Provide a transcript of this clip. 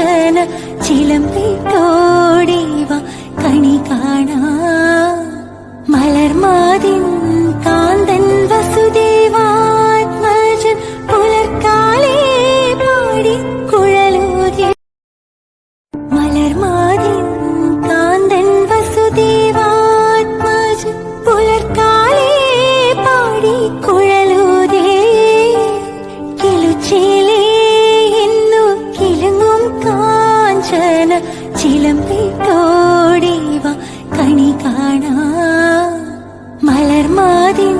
കാഞ്ചന ചിലമ്പിട്ടോടിവ കണി കാണാ മലർമാതിൻ കാന്തൻ വസുദേവാത്മജൻ പുലർക്കാലേ പാടി കുഴലൂതി മലർമാതിൻ കാന്തൻ വസുദേവാത്മജൻ പുലർക്കാലേ പാടി കുഴലൂതി കിലുച്ചേലേ എന്നു കിലുങ്ങും കാഞ്ചന ചിലമ്പിട്ടോടിവ കണി കാണാ മലർമാതിൻ